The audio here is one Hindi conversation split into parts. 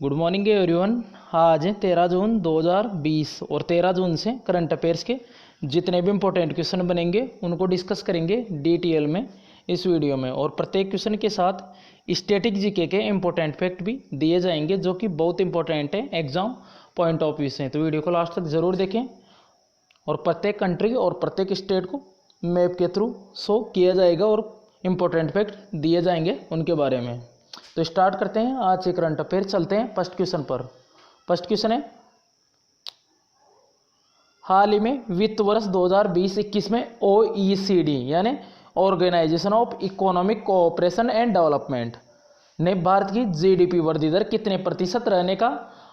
Good morning everyone. आज है 13 जून 2020 और 13 जून से करंट अफेयर्स के जितने भी इंपॉर्टेंट क्वेश्चन बनेंगे उनको डिस्कस करेंगे डिटेल में इस वीडियो में। और प्रत्येक क्वेश्चन के साथ स्टैटिक जीके के इंपॉर्टेंट फैक्ट भी दिए जाएंगे जो कि बहुत इंपॉर्टेंट है एग्जाम पॉइंट ऑफ व्यू से। तो वीडियो को लास्ट तक ज़रूर देखें और प्रत्येक कंट्री और प्रत्येक स्टेट को मैप के थ्रू शो किया जाएगा और इम्पोर्टेंट फैक्ट दिए जाएंगे उनके बारे में। तो स्टार्ट करते हैं आज से करंट अफेयर। चलते हैं फर्स्ट क्वेश्चन पर। फर्स्ट क्वेश्चन है, हाल ही में वित्त वर्ष 2020-21 में OECD यानी organisation of economic cooperation and development ने भारत की जीडीपी वृद्धि दर कितने प्रतिशत रहने का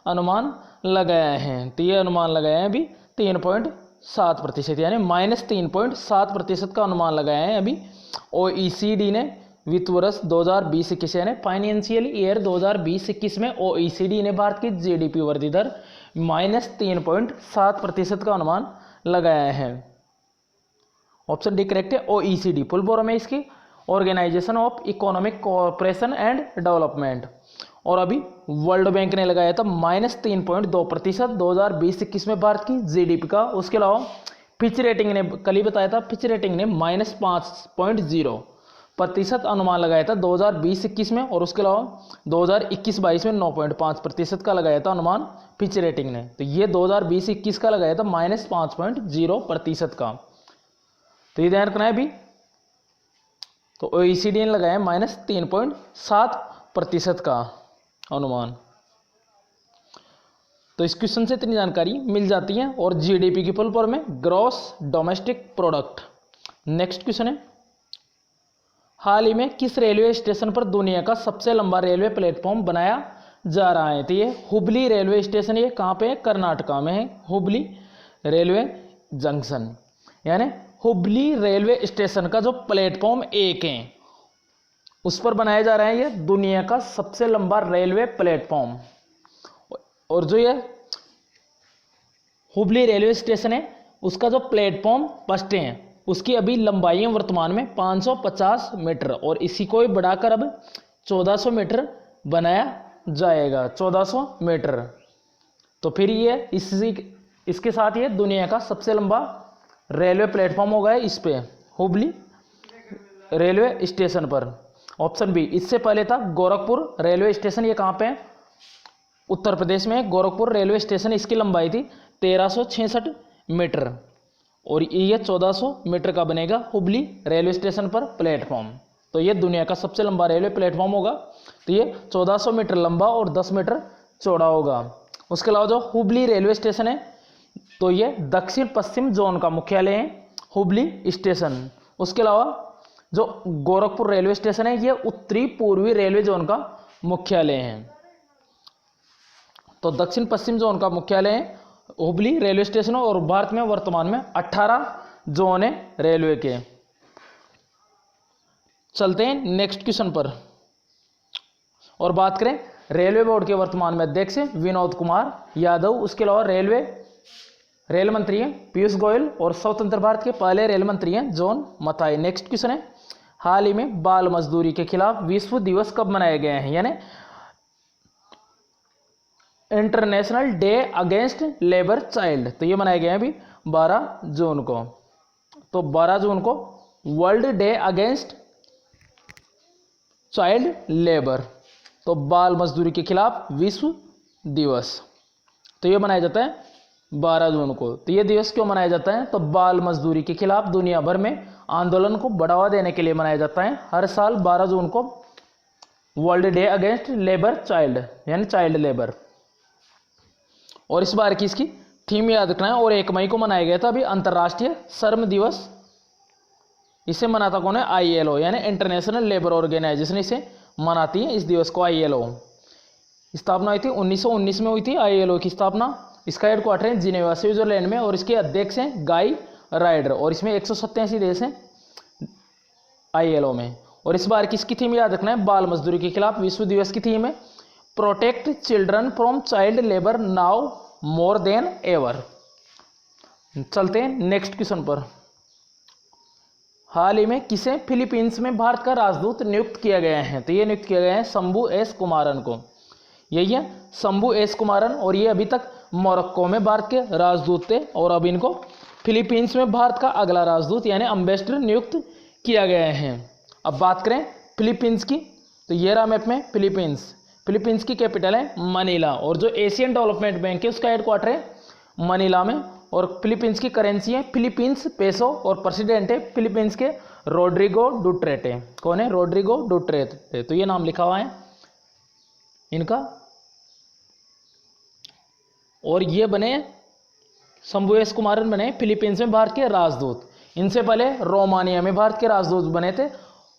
अनुमान लगाया है। तो ये अनुमान लगाया है अभी 3.7% यानी -3.7% का अनुमान लगाया है अभी OECD ने। वित्त वर्ष 2020-21 यानी फाइनेंशियल ईयर 2020-21 में OECD ने भारत की जीडीपी वृद्धि दर -3.7% का अनुमान लगाया है। ऑप्शन डी करेक्ट है। OECD फुल फॉर्म है इसकी organisation of economic cooperation and development. और अभी वर्ल्ड बैंक ने लगाया था -3.2% 2020-21 में भारत की जीडीपी का। उसके अलावा फिच रेटिंग ने कल ही बताया था, फिच रेटिंग ने -5.0% अनुमान लगाया था 2020-21 में। और उसके अलावा 2021-22 में 9.5% का लगाया था अनुमान फिच रेटिंग ने। तो ये 2020-21 का लगाया था -5.0% का। तो ये ध्यान रखना है अभी। तो OECD ने लगाया -3.7% का अनुमान। तो इस क्वेश्चन से इतनी जानकारी मिल जाती है। और जीडीपी की फुल फॉर्म में gross domestic product. Next question है, हाल ही में किस रेलवे स्टेशन पर दुनिया का सबसे लंबा रेलवे प्लेटफॉर्म बनाया जा रहा है। तो ये हुबली रेलवे स्टेशन, ये कहाँ पे है, कर्नाटका में है। हुबली रेलवे जंक्शन यानी हुबली रेलवे स्टेशन का जो प्लेटफॉर्म 1 है उस पर बनाया जा रहा है ये दुनिया का सबसे लंबा रेलवे प्लेटफॉर्म। और जो ये हुबली रेलवे स्टेशन है उसका जो प्लेटफॉर्म फर्स्ट है उसकी अभी लंबाई है वर्तमान में 550 मीटर और इसी को बढ़ाकर अब 1400 मीटर बनाया जाएगा, 1400 मीटर। तो फिर ये इसके साथ ये दुनिया का सबसे लंबा रेलवे प्लेटफॉर्म होगा इस पे हुबली रेलवे स्टेशन पर। Option B. इससे पहले था गोरखपुर रेलवे स्टेशन, ये कहाँ पे है, उत्तर प्रदेश में। गोरखपुर रेलवे स्टेशन, इसकी लंबाई थी 1366 मीटर और ये 1400 मीटर का बनेगा हुबली रेलवे स्टेशन पर प्लेटफॉर्म। तो ये दुनिया का सबसे लंबा रेलवे प्लेटफॉर्म होगा। तो ये 1400 मीटर लंबा और 10 मीटर चौड़ा होगा। उसके अलावा जो हुबली रेलवे स्टेशन है तो ये दक्षिण पश्चिम जोन का मुख्यालय है हुबली स्टेशन। उसके अलावा जो गोरखपुर रेलवे स्टेशन है ये उत्तरी पूर्वी रेलवे जोन का मुख्यालय है। तो दक्षिण पश्चिम जोन का मुख्यालय है हुबली रेलवे स्टेशन। और भारत में वर्तमान में 18 जोन है रेलवे के। चलते हैं नेक्स्ट क्वेश्चन पर और बात करें रेलवे बोर्ड के वर्तमान में अध्यक्ष विनोद कुमार यादव। उसके अलावा रेल मंत्री हैं पीयूष गोयल और स्वतंत्र भारत के पहले रेल मंत्री हैं जॉन मथाई। नेक्स्ट क्वेश्चन है, हाल ही में बाल मजदूरी के खिलाफ विश्व दिवस कब मनाए गए हैं, यानी international day against labour child. तो ये मनाए गए हैं अभी 12 जून को। तो 12 जून को world day against child labour, तो बाल मजदूरी के खिलाफ विश्व दिवस। तो ये मनाया जाता है 12 जून को। तो ये दिवस क्यों मनाया जाता है, तो बाल मजदूरी के खिलाफ दुनिया भर में आंदोलन को बढ़ावा देने के लिए मनाया जाता है हर साल 12 जून को world day against labour child यानी चाइल्ड लेबर। और इस बार की इसकी थीम याद रखना है। और 1 मई को मनाया गया था अभी अंतर्राष्ट्रीय श्रम दिवस। इसे मनाता कौन है, ILO यानी इंटरनेशनल लेबर ऑर्गेनाइजेशन इसे मनाती है इस दिवस को। ILO स्थापना हुई थी 1919 में हुई थी ILO की स्थापना। इसका हेडक्वार्टर है जिनेवा स्विट्जरलैंड में और इसके अध्यक्ष हैं गाई राइडर। और इसमें 187 देश हैं ILO में। और इस बार की इसकी थीम याद रखना है, बाल मजदूरी के खिलाफ विश्व दिवस की थीम है protect children from child labour now more than ever. चलते हैं नेक्स्ट क्वेश्चन पर। हाल ही में किसे फिलीपींस में भारत का राजदूत नियुक्त किया गया है, तो ये नियुक्त किया गया है शंभू एस कुमारन को। यही है शंभू एस कुमारन, और ये अभी तक मोरक्को में भारत के राजदूत थे, और अब इनको फिलीपींस में भारत का अगला राजदूत यानी अम्बेसडर नियुक्त किया गया है। अब बात करें फिलीपींस की, तो ये रहा मैप में फिलीपींस की कैपिटल है मनीला, और जो एशियन डेवलपमेंट बैंक है उसका हेडक्वार्टर है मनीला में, और फिलीपींस की करेंसी है फिलीपींस पेसो, और प्रेसिडेंट है फिलीपींस के रोड्रिगो डुटेर्टे। कौन है? रोड्रिगो डुटेर्टे। तो ये नाम लिखा हुआ है इनका, और ये बने शंभू एस कुमारन बने फिलीपींस में भारत के राजदूत। इनसे पहले रोमानिया में भारत के राजदूत बने थे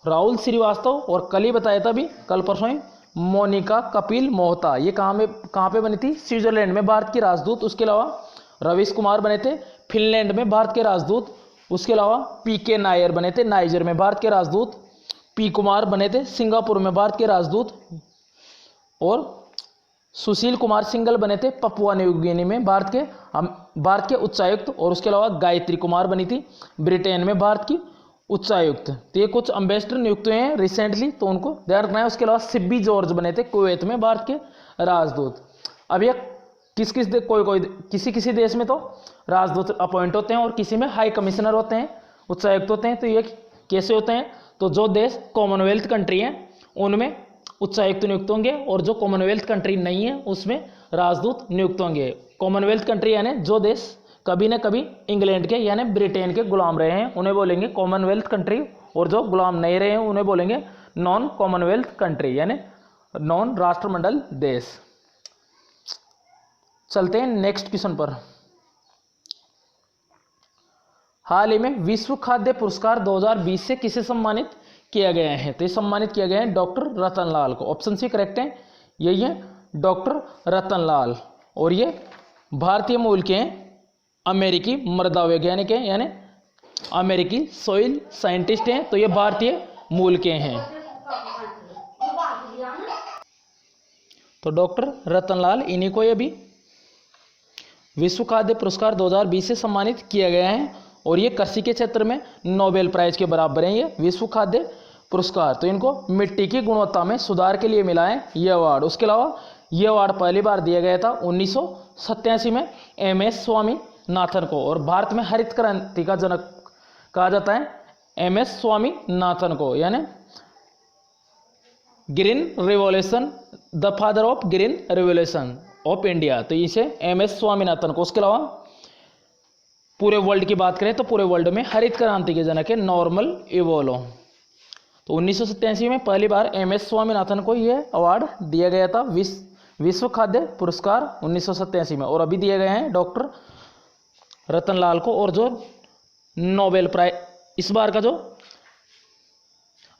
राहुल श्रीवास्तव, और कल ही बताया था, अभी कल परसों ही, मोनिका कपिल मोहता। ये कहाँ पे बनी थी? स्विट्जरलैंड में भारत की राजदूत। उसके अलावा रवीश कुमार बने थे फिनलैंड में भारत के राजदूत। उसके अलावा पीके नायर बने थे नाइजर में भारत के राजदूत। पी कुमार बने थे सिंगापुर में भारत के राजदूत, और सुशील कुमार सिंघल बने थे पपुआ न्यू गिनी में भारत के उच्चायुक्त। और उसके अलावा गायत्री कुमार बनी थी ब्रिटेन में भारत की उच्चायुक्त। तो ये कुछ अम्बेसडर नियुक्त हुए हैं रिसेंटली, तो उनको ध्यान रखना है। उसके अलावा सिब्बी जॉर्ज बने थे कुवैत में भारत के राजदूत। अब ये किसी देश में तो राजदूत अपॉइंट होते हैं, और किसी में हाई कमिश्नर होते हैं, उच्चायुक्त होते हैं। तो ये कैसे होते हैं? तो जो देश कॉमनवेल्थ कंट्री हैं उनमें उच्चायुक्त नियुक्त होंगे, और जो कॉमनवेल्थ कंट्री नहीं है उसमें राजदूत नियुक्त होंगे। कॉमनवेल्थ कंट्री यानी जो देश कभी न कभी इंग्लैंड के यानी ब्रिटेन के गुलाम रहे हैं उन्हें बोलेंगे कॉमनवेल्थ कंट्री, और जो गुलाम नहीं रहे हैं उन्हें बोलेंगे नॉन कॉमनवेल्थ कंट्री यानी नॉन राष्ट्रमंडल देश। चलते हैं नेक्स्ट क्वेश्चन पर। हाल ही में विश्व खाद्य पुरस्कार 2020 से किसे सम्मानित किया गया है? तो ये सम्मानित किया गया है डॉक्टर रतनलाल को। ऑप्शन सी करेक्ट है, यही है डॉक्टर रतनलाल, और ये भारतीय मूल के हैं, अमेरिकी मृदा वैज्ञानिक हैं यानी अमेरिकी सॉइल साइंटिस्ट हैं। तो ये भारतीय मूल के हैं। तो डॉक्टर रतनलाल, इन्हीं को ये भी विश्व खाद्य पुरस्कार 2020 से सम्मानित किया गया है, और ये कृषि के क्षेत्र में नोबेल प्राइज के बराबर हैं ये विश्व खाद्य पुरस्कार। तो इनको मिट्टी की गुणवत्ता में सुधार के लिए मिला है ये अवार्ड। उसके अलावा ये अवार्ड पहली बार दिया गया था 1987 में MS स्वामीनाथन को, और भारत में हरित क्रांति का जनक कहा जाता है MS स्वामीनाथन को, यानी green revolution, the father of green revolution of India. तो इसे MS स्वामीनाथन को। उसके अलावा पूरे वर्ल्ड की बात करें तो पूरे वर्ल्ड में हरित क्रांति के जनक है नॉर्मल इवोलो। तो 1987 में पहली बार MS स्वामीनाथन को यह अवार्ड दिया गया था, विश्व खाद्य पुरस्कार 1987 में, और अभी दिए गए हैं डॉक्टर रतनलाल को। और जो नोबेल प्राइज इस बार का जो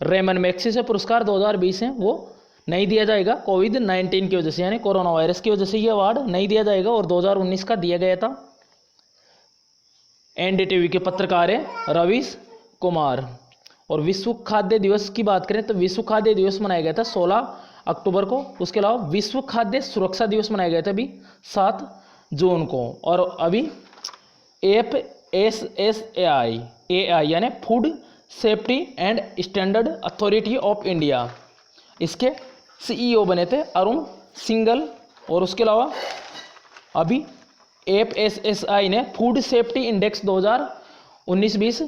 रेमन मैग्सेसे पुरस्कार 2020 है वो नहीं दिया जाएगा कोविड-19 की वजह से, यानी कोरोना वायरस की वजह से ये अवार्ड नहीं दिया जाएगा, और 2019 का दिया गया था। NDTV के पत्रकार है रवीश कुमार। और विश्व खाद्य दिवस की बात करें तो विश्व खाद्य दिवस मनाया गया था 16 अक्टूबर को। उसके अलावा विश्व खाद्य सुरक्षा दिवस मनाया गया था अभी 7 जून को। और अभी FSSAI यानी food safety and standard authority of India, इसके CEO बने थे अरुण सिंघल। और उसके अलावा अभी FSSAI ने फूड सेफ्टी इंडेक्स 2019-20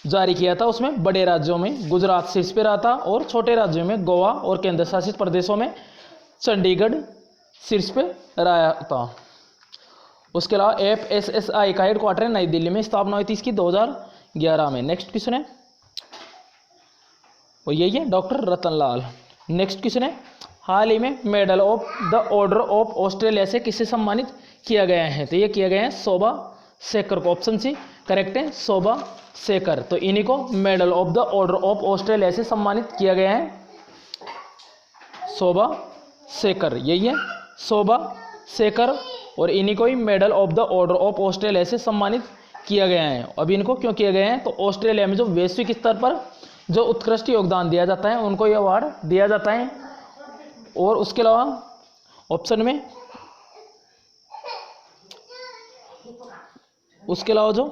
जारी किया था। उसमें बड़े राज्यों में गुजरात शीर्ष पे रहा था, और छोटे राज्यों में गोवा और केंद्र शासित प्रदेशों में चंडीगढ़ शीर्ष पे रहा था। उसके अलावा FSSAI का हेडक्वार्टर नई दिल्ली में स्थापना हुई थी इसकी 2011 में। नेक्स्ट क्वेश्चन है और यही है डॉक्टर रतनलाल। नेक्स्ट क्वेश्चन है, हाल ही में medal of the Order of Australia से किसे सम्मानित किया गया है? तो ये किया गया है शोभा शेखर को। ऑप्शन सी करेक्ट है, शोभा शेखर। तो इन्हीं को medal of the Order of Australia से सम्मानित किया गया है, शोभा शेखर। यही है शोभा शेखर, और इन्हीं को ही medal of the Order of Australia से सम्मानित किया गया है। अब इनको क्यों किया गया है? तो ऑस्ट्रेलिया में जो वैश्विक स्तर पर जो उत्कृष्ट योगदान दिया जाता है उनको यह अवार्ड दिया जाता है। और उसके अलावा ऑप्शन में उसके अलावा जो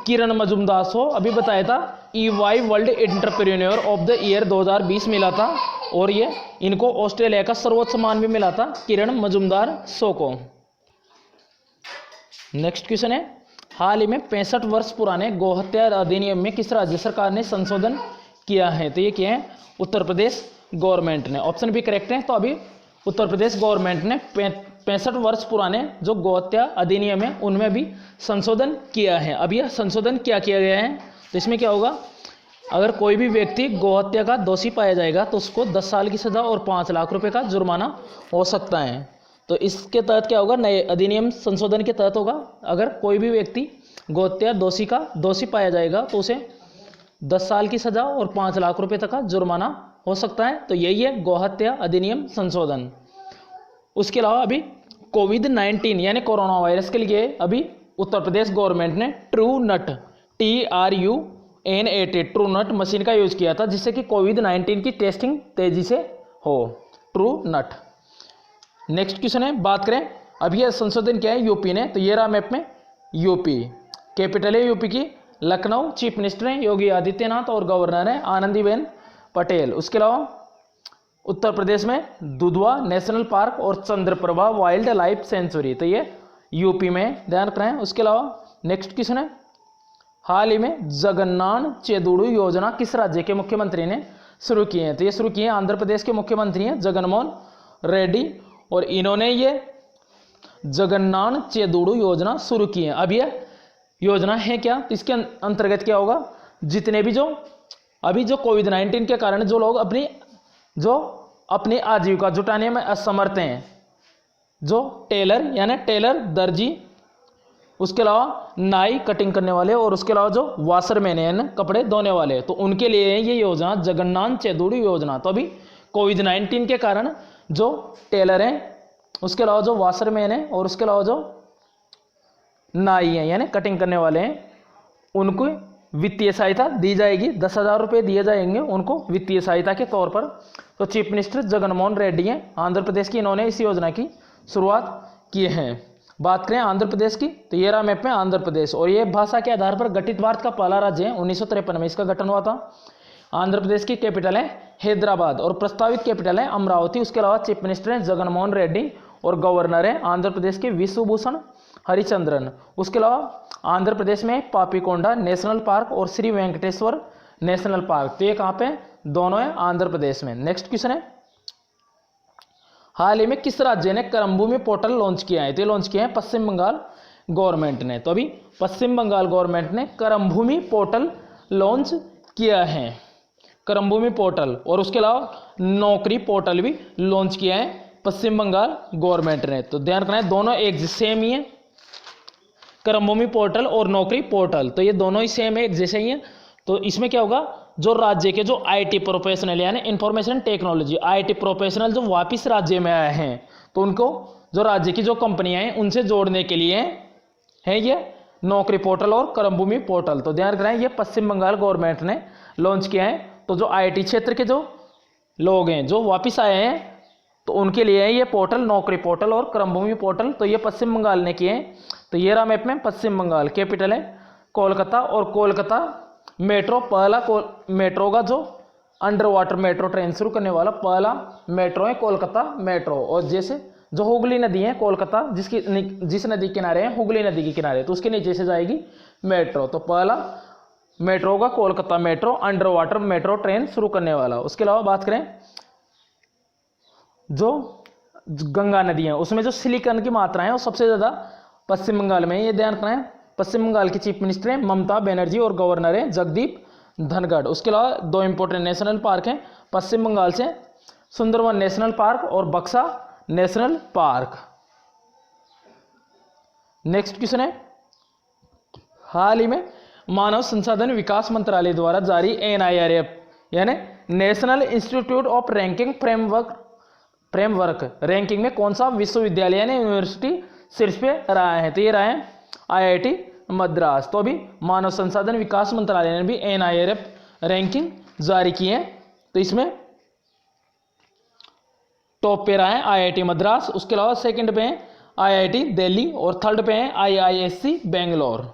किरण मजुमदार को अभी बताया था EY world entrepreneur of the year 2020 मिला था, और ये इनको ऑस्ट्रेलिया का सर्वोच्च सम्मान भी मिला था किरण मजूमदार शो को। नेक्स्ट क्वेश्चन है, हाल ही में 65 वर्ष पुराने गोहत्या अधिनियम में किस राज्य सरकार ने संशोधन किया है? तो ये क्या है? उत्तर प्रदेश गवर्नमेंट ने। ऑप्शन भी करेक्ट है। तो अभी उत्तर प्रदेश गवर्नमेंट ने 65 वर्ष पुराने जो गोहत्या अधिनियम है उनमें भी संशोधन किया है। अब यह संशोधन क्या किया गया है? तो इसमें क्या होगा, अगर कोई भी व्यक्ति गोहत्या का दोषी पाया जाएगा तो उसको 10 साल की सजा और 5 लाख रुपए का जुर्माना हो सकता है। तो इसके तहत क्या होगा, नए अधिनियम संशोधन के तहत होगा, अगर कोई भी व्यक्ति गोहत्या दोषी पाया जाएगा तो उसे 10 साल की सजा और 5 लाख रुपए तक का जुर्माना हो सकता है। तो यही है गोहत्या अधिनियम संशोधन। उसके अलावा अभी कोविड-19 यानी कोरोना वायरस के लिए अभी उत्तर प्रदेश गवर्नमेंट ने ट्रूनट TRUNAT ट्रूनट मशीन का यूज किया था, जिससे कि कोविड-19 की टेस्टिंग तेजी से हो। ट्रूनट। नेक्स्ट क्वेश्चन है, बात करें अब यह संशोधन क्या है यूपी ने? तो ये रहा मैप में यूपी। कैपिटल है यूपी की लखनऊ, चीफ मिनिस्टर हैं योगी आदित्यनाथ और गवर्नर है आनंदीबेन पटेल। उसके अलावा उत्तर प्रदेश में दुधवा नेशनल पार्क और चंद्रप्रभा वाइल्ड लाइफ सेंचुरी, तो ये यूपी में, ध्यान रखें। उसके अलावा नेक्स्ट क्वेश्चन है, हाल ही में जगन्नाथ चेदुड़ू योजना किस राज्य के मुख्यमंत्री ने शुरू की है? तो ये शुरू की है आंध्र प्रदेश के मुख्यमंत्री हैं जगनमोहन रेड्डी, और इन्होंने ये जगन्नाथ चेदुड़ू योजना शुरू की है। अब ये योजना है क्या? तो इसके अंतर्गत क्या होगा, जितने भी जो अभी जो कोविड-19 के कारण जो लोग अपनी आजीविका जुटाने में असमर्थ हैं, जो टेलर यानी टेलर, दर्जी, उसके अलावा नाई कटिंग करने वाले, और उसके अलावा जो वाशरमैन है कपड़े धोने वाले, तो उनके लिए ये योजना जगन्नाथ चेदुड़ू योजना। तो अभी कोविड-19 के कारण जो टेलर हैं, उसके अलावा जो वाशरमैन है, और उसके अलावा जो नाई हैं यानी कटिंग करने वाले हैं, उनको वित्तीय सहायता दी जाएगी। 10,000 रुपये दिए जाएंगे उनको वित्तीय सहायता के तौर पर। तो चीफ मिनिस्टर जगनमोहन रेड्डी हैं आंध्र प्रदेश की, इन्होंने इस योजना की शुरुआत की है। बात करें आंध्र प्रदेश की, तो ये रहा मैप में आंध्र प्रदेश, और ये भाषा के आधार पर गठित भारत का पहला राज्य है। 1953 में इसका गठन हुआ था। आंध्र प्रदेश की कैपिटल है हैदराबाद और प्रस्तावित कैपिटल है अमरावती। उसके अलावा चीफ मिनिस्टर हैं जगनमोहन रेड्डी और गवर्नर है आंध्र प्रदेश के विश्वभूषण हरिचंद्रन। उसके अलावा आंध्र प्रदेश में पापीकोंडा नेशनल पार्क और श्री वेंकटेश्वर नेशनल पार्क, तो ये कहाँ पे? दोनों है आंध्र प्रदेश में। नेक्स्ट क्वेश्चन है, हाल ही में किस राज्य ने करमभूमि पोर्टल लॉन्च किया है? तो लॉन्च किया है पश्चिम बंगाल गवर्नमेंट ने। तो अभी पश्चिम बंगाल गवर्नमेंट ने करमभूमि पोर्टल लॉन्च किया है, करमभूमि पोर्टल, और उसके अलावा नौकरी पोर्टल भी लॉन्च किया है पश्चिम बंगाल गवर्नमेंट ने। तो ध्यान रखना है, दोनों एक सेम ही है, करमभूमि पोर्टल और नौकरी पोर्टल, तो ये दोनों ही सेम है, एक जैसे ही है। तो इसमें क्या होगा, जो राज्य के जो IT प्रोफेशनल यानी इंफॉर्मेशन टेक्नोलॉजी IT प्रोफेशनल जो वापस राज्य में आए हैं, तो उनको जो राज्य की जो कंपनियां हैं उनसे जोड़ने के लिए है ये नौकरी पोर्टल और करमभूमि पोर्टल। तो ध्यान रखना है, ये पश्चिम बंगाल गवर्नमेंट ने लॉन्च किया है। तो जो IT क्षेत्र के जो लोग हैं जो वापस आए हैं, तो उनके लिए है ये पोर्टल, नौकरी पोर्टल और करमभूमि पोर्टल। तो ये पश्चिम बंगाल ने किए हैं। तो ये रहा मैप में पश्चिम बंगाल, कैपिटल है कोलकाता, और कोलकाता मेट्रो पहला मेट्रो का जो अंडर वाटर मेट्रो ट्रेन शुरू करने वाला पहला मेट्रो है कोलकाता मेट्रो। और जैसे जो हुगली नदी है कोलकाता, जिस नदी के किनारे है हुगली नदी के किनारे, तो उसके नीचे से जाएगी मेट्रो। तो पहला मेट्रो का Kolkata metro under water metro train शुरू करने वाला। उसके अलावा बात करें जो गंगा नदी है उसमें जो सिलिकॉन की मात्रा है वो सबसे ज़्यादा पश्चिम बंगाल में, ये ध्यान रखना है। पश्चिम बंगाल की चीफ मिनिस्टर हैं ममता बनर्जी और गवर्नर हैं जगदीप धनखड़। उसके अलावा 2 इंपॉर्टेंट नेशनल पार्क हैं पश्चिम बंगाल से, सुंदरवन नेशनल पार्क और बक्सा नेशनल पार्क। नेक्स्ट क्वेश्चन है, हाल ही में मानव संसाधन विकास मंत्रालय द्वारा जारी NIRF यानी national institute of ranking framework ranking में कौन सा विश्वविद्यालय यानी यूनिवर्सिटी शीर्ष पे रहा है? तो ये रहा है IIT मद्रास। तो अभी मानव संसाधन विकास मंत्रालय ने भी NIRF रैंकिंग जारी की है, तो इसमें टॉप पे रहा है IIT मद्रास। उसके अलावा सेकंड पे है IIT दिल्ली और थर्ड पे है IISc बेंगलोर।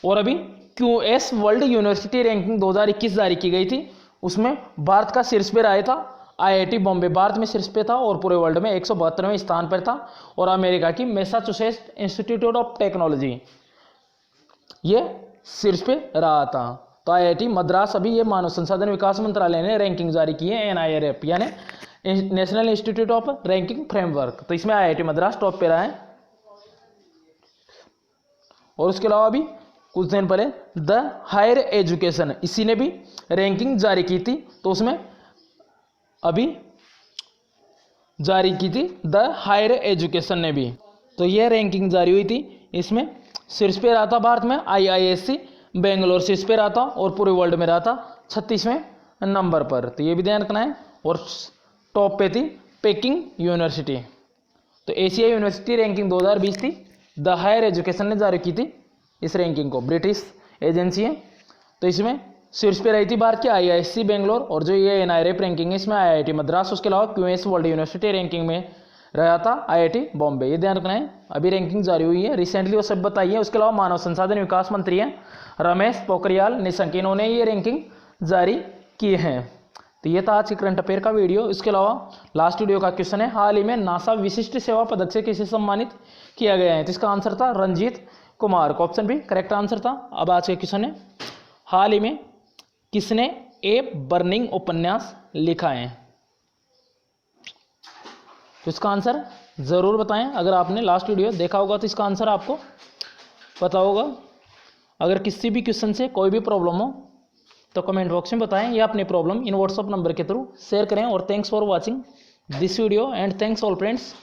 और अभी QS वर्ल्ड यूनिवर्सिटी रैंकिंग 2021 जारी की गई थी, उसमें भारत का शीर्ष पे रहा था आईआईटी बॉम्बे भारत में शीर्ष पे था और पूरे वर्ल्ड में 172वें स्थान पर था। और अमेरिका की मैसाचुसेट्स इंस्टीट्यूट ऑफ टेक्नोलॉजी ये शीर्ष पे रहा था। तो आईआईटी मद्रास, अभी ये मानव संसाधन विकास मंत्रालय ने रैंकिंग जारी की है, NIRF यानी national institute of ranking framework. तो इसमें आईआईटी मद्रास टॉप पे रहा है। और उसके अलावा अभी कुछ दिन पहले द हायर एजुकेशन, इसी ने भी रैंकिंग जारी की थी। तो उसमें अभी जारी की थी द हायर एजुकेशन ने भी। तो यह रैंकिंग जारी हुई थी, इसमें शीर्ष पे रहा था भारत में IISc बेंगलोर शीर्ष पे रहा था और पूरे वर्ल्ड में रहा था 36वें नंबर पर। तो ये भी ध्यान रखना है। और टॉप पे थी पेकिंग यूनिवर्सिटी। तो एशिया यूनिवर्सिटी रैंकिंग 2020 थी, द हायर एजुकेशन ने जारी की थी इस रैंकिंग को, ब्रिटिश एजेंसी है। तो इसमें शीर्ष पे रही थी भारत की IISc बेंगलोर, और जो ये NIRF रैंकिंग है इसमें IIT मद्रास, उसके अलावा QS वर्ल्ड यूनिवर्सिटी रैंकिंग में रहा था IIT बॉम्बे। ये ध्यान रखना है। अभी रैंकिंग जारी हुई है, रिसेंटली वो सब बताई है। उसके अलावा मानव संसाधन विकास मंत्री हैं रमेश पोखरियाल निशंक, इन्होंने ये रैंकिंग जारी की है। तो ये था आज की करंट अफेयर का वीडियो। इसके अलावा लास्ट वीडियो का क्वेश्चन है, हाल ही में नासा विशिष्ट सेवा पदक से किसे सम्मानित किया गया है? तो इसका आंसर था रंजीत कुमार को, ऑप्शन बी करेक्ट आंसर था। अब आज का क्वेश्चन है, हाल ही में किसने ए बर्निंग उपन्यास लिखा है? तो इसका आंसर जरूर बताएं। अगर आपने लास्ट वीडियो देखा होगा तो इसका आंसर आपको पता होगा। अगर किसी भी क्वेश्चन से कोई भी प्रॉब्लम हो तो कमेंट बॉक्स में बताएं या अपनी प्रॉब्लम इन व्हाट्सएप नंबर के थ्रू शेयर करें। और thanks for watching this video and thanks all friends.